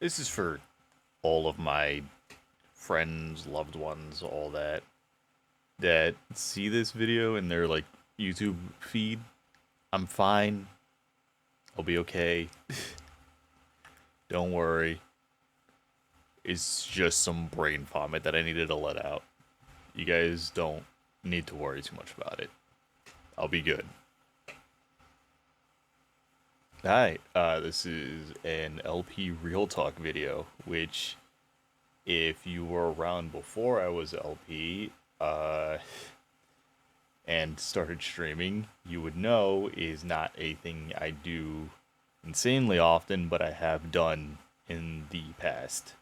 This is for all of my friends, loved ones, all that see this video in their like YouTube feed. I'm fine. I'll be okay. Don't worry. It's just some brain vomit that I needed to let out. You guys don't need to worry too much about it. I'll be good. Hi, this is an LP Real Talk video, which, if you were around before I was LP, and started streaming, you would know is not a thing I do insanely often, but I have done in the past.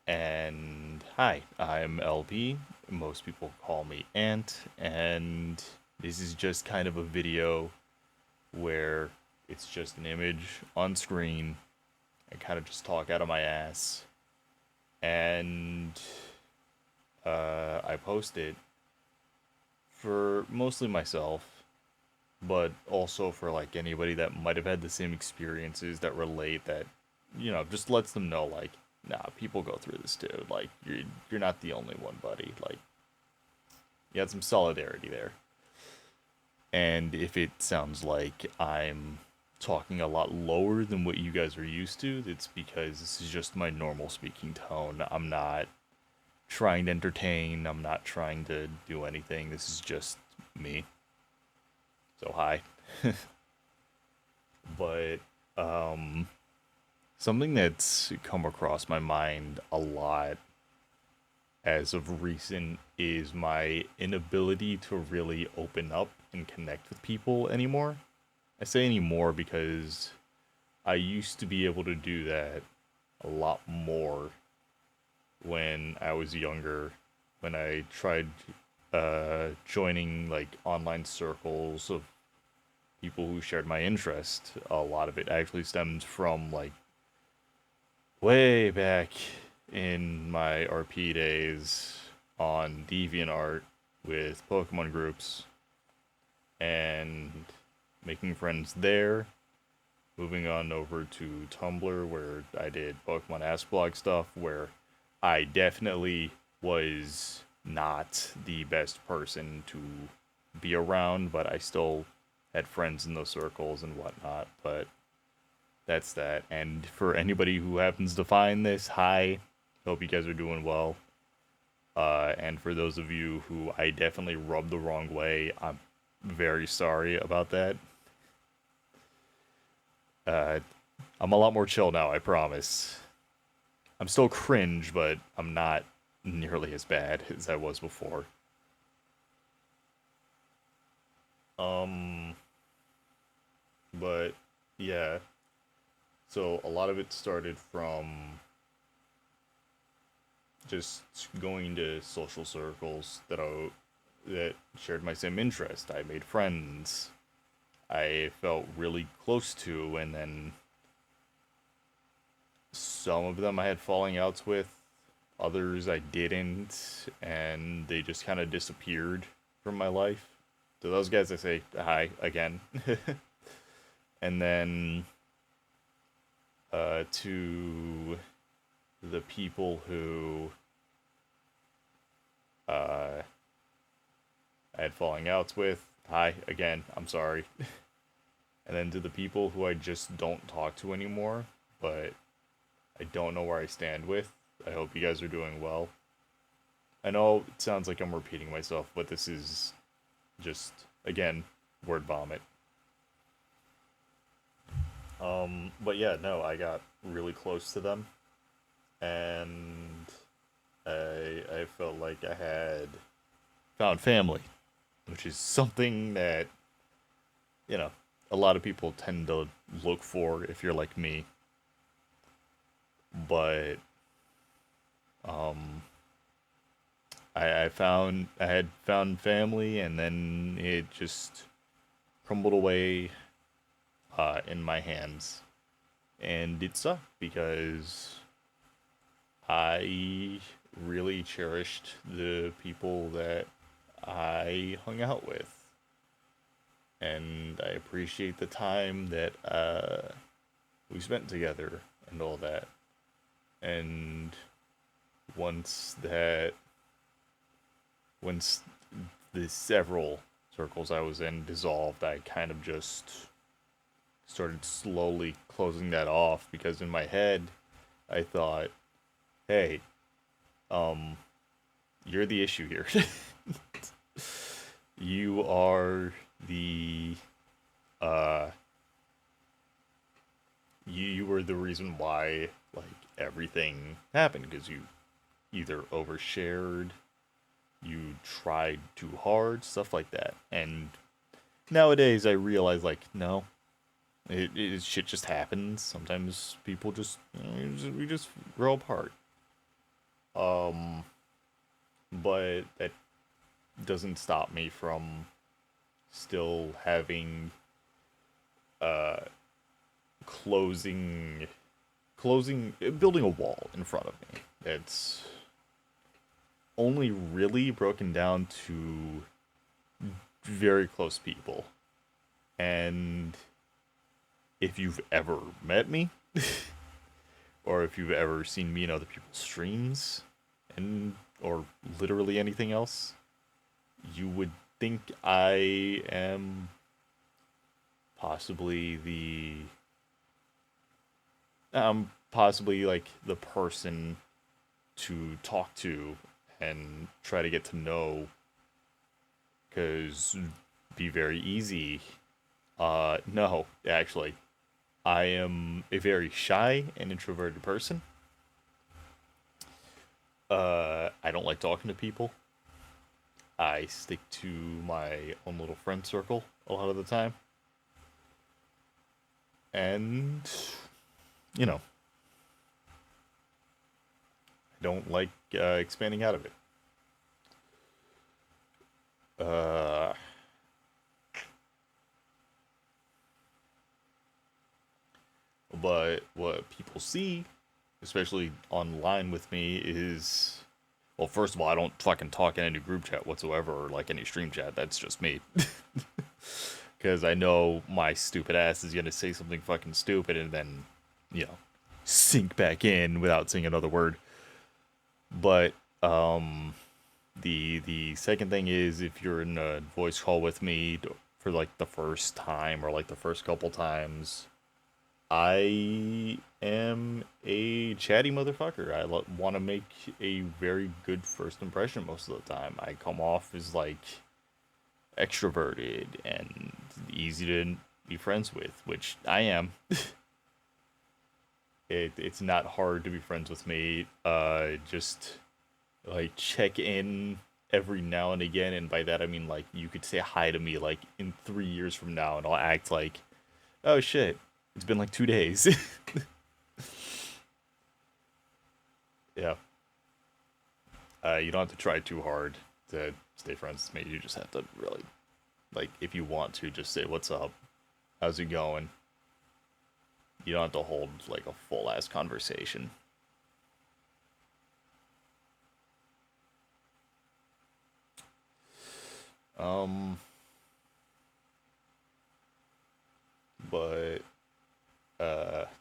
And hi, I'm LP. Most people call me Ant, and this is just kind of a video where it's just an image on screen. I kind of just talk out of my ass, and I post it for mostly myself, but also for like anybody that might have had the same experiences that relate, that just lets them know like, nah, people go through this too. Like you're not the only one, buddy. Like you had some solidarity there. And if it sounds like I'm talking a lot lower than what you guys are used to, it's because this is just my normal speaking tone. I'm not trying to entertain, I'm not trying to do anything. This is just me. So hi. But something that's come across my mind a lot as of recent is my inability to really open up and connect with people anymore. I say anymore because I used to be able to do that a lot more when I was younger, when I tried joining like online circles of people who shared my interest. A lot of it actually stems from like way back in my RP days on DeviantArt with Pokemon groups and making friends there. Moving on over to Tumblr, where I did Pokemon Ask Blog stuff, where I definitely was not the best person to be around, but I still had friends in those circles and whatnot. But that's that. And for anybody who happens to find this, hi. Hope you guys are doing well. And for those of you who I definitely rubbed the wrong way, I'm very sorry about that. Uh, I'm a lot more chill now, I promise. I'm still cringe, but I'm not nearly as bad as I was before. Um, but yeah, so a lot of it started from just going to social circles that shared my same interest. I made friends I felt really close to, and then some of them I had falling outs with, others I didn't, and they just kind of disappeared from my life. To those guys, I say hi again. And then to the people who uh, I had falling outs with, hi again, I'm sorry. And then to the people who I just don't talk to anymore, but I don't know where I stand with, I hope you guys are doing well. I know it sounds like I'm repeating myself, but this is just, again, word vomit. But yeah, no, I got really close to them, and I felt like I had found family, which is something that, you know, a lot of people tend to look for if you're like me. But um, I had found family, and then it just crumbled away in my hands, and it sucked because I really cherished the people that I hung out with, and I appreciate the time that we spent together. and all that. And once that, once the several circles I was in dissolved, I kind of just started slowly closing that off because in my head, I thought, hey, um, you're the issue here. You are the uh you were the reason why like everything happened because you either overshared, you tried too hard, stuff like that. And nowadays I realize like no, shit just happens. Sometimes people just, we just grow apart. Um, but that doesn't stop me from still having uh closing building a wall in front of me. It's only really broken down to very close people. And if you've ever met me, or if you've ever seen me in other people's streams, and or literally anything else, you would think I am possibly possibly like the person to talk to and try to get to know, because be very easy. No, actually, I am a very shy and introverted person. I don't like talking to people. I stick to my own little friend circle a lot of the time. And, you know, I don't like expanding out of it. Uh, but what people see, especially online with me, is well, first of all, I don't fucking talk in any group chat whatsoever or like any stream chat. That's just me. Because I know my stupid ass is gonna say something fucking stupid and then, you know, sink back in without saying another word. But the second thing is if you're in a voice call with me for like the first time or like the first couple times, I am a chatty motherfucker. I want to make a very good first impression most of the time. I come off as like extroverted and easy to be friends with, which I am. It's not hard to be friends with me. Just like check in every now and again, and by that I mean like you could say hi to me like in 3 years from now, and I'll act like, oh shit, it's been like 2 days. Yeah. You don't have to try too hard to stay friends with me. You just have to really, like, if you want to, just say, what's up? How's it going? You don't have to hold, like, a full ass conversation. Um, but,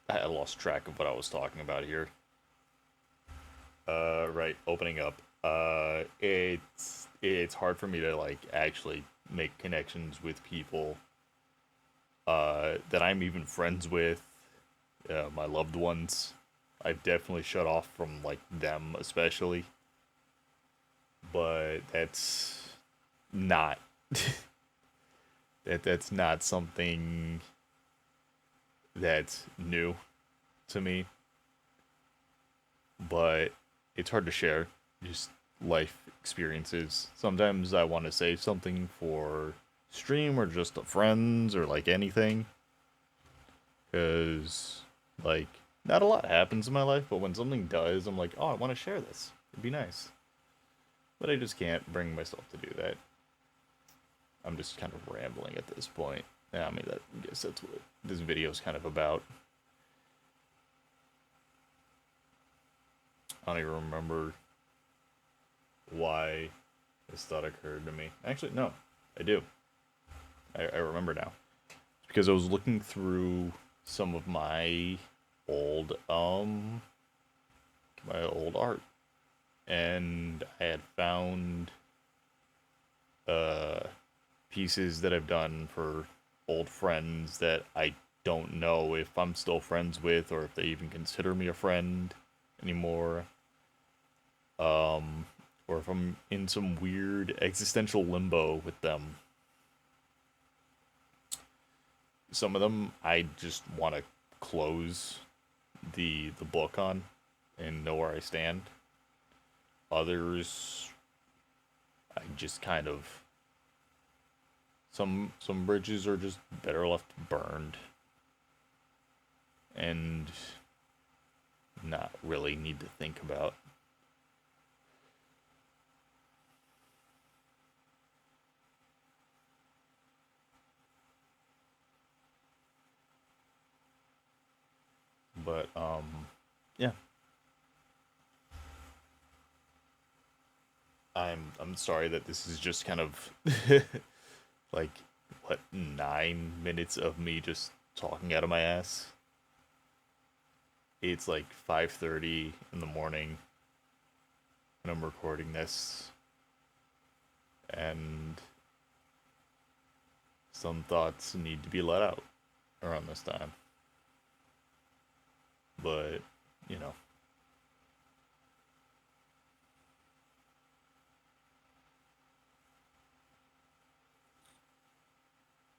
I lost track of what I was talking about here. Right, opening up. It's hard for me to, like, actually make connections with people, that I'm even friends with, my loved ones. I've definitely shut off from like them especially, but not that's not something that's new to me, but it's hard to share just life experiences. Sometimes I want to say something for stream or just to friends or like anything, because like not a lot happens in my life, but when something does, I'm like, oh, I want to share this. It'd be nice, but I just can't bring myself to do that. I'm just kind of rambling at this point. Yeah, I mean, I guess that's what this video is kind of about. I don't even remember why this thought occurred to me. Actually, no, I do. I remember now. It's because I was looking through some of my old my old art, and I had found uh pieces that I've done for old friends that I don't know if I'm still friends with or if they even consider me a friend anymore. Um, or if I'm in some weird existential limbo with them. Some of them I just want to close the book on and know where I stand. Others I just kind of some bridges are just better left burned and not really need to think about. But yeah, I'm sorry that this is just kind of like what 9 minutes of me just talking out of my ass. It's like 5:30 in the morning when I'm recording this, and some thoughts need to be let out around this time. But you know,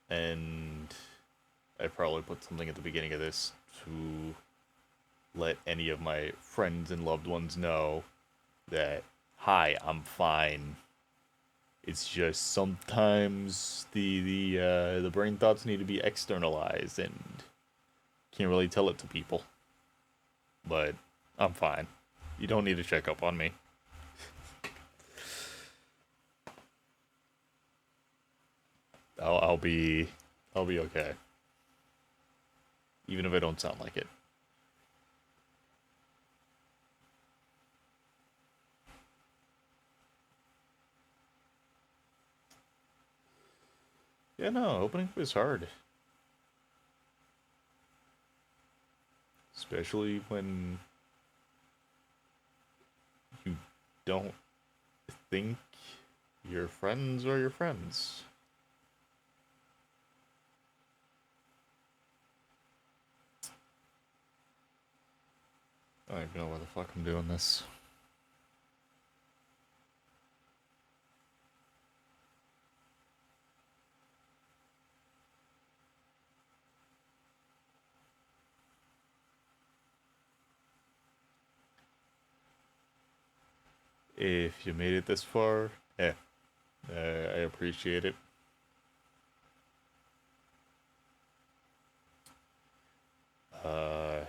and I probably put something at the beginning of this to let any of my friends and loved ones know that hi, I'm fine. It's just sometimes the brain thoughts need to be externalized and can't really tell it to people. But I'm fine. You don't need to check up on me. I'll be I'll be okay, even if I don't sound like it. Yeah, no, opening was hard, especially when you don't think your friends are your friends. I don't even know why the fuck I'm doing this. If you made it this far, eh, I appreciate it. Uh,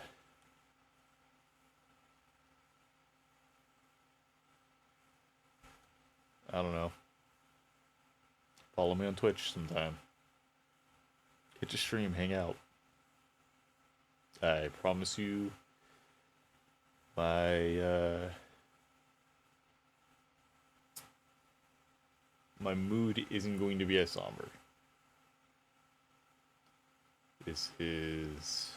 I don't know. Follow me on Twitch sometime. Hit your stream, hang out. I promise you, my my mood isn't going to be as somber. This is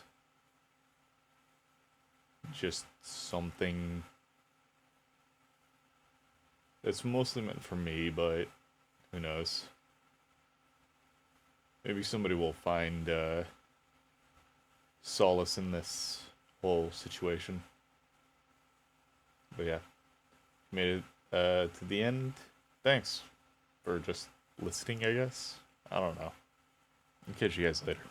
just something that's mostly meant for me, but who knows? Maybe somebody will find solace in this whole situation. But yeah, made it to the end. Thanks for just listening, I guess. I don't know. I'll catch you guys later.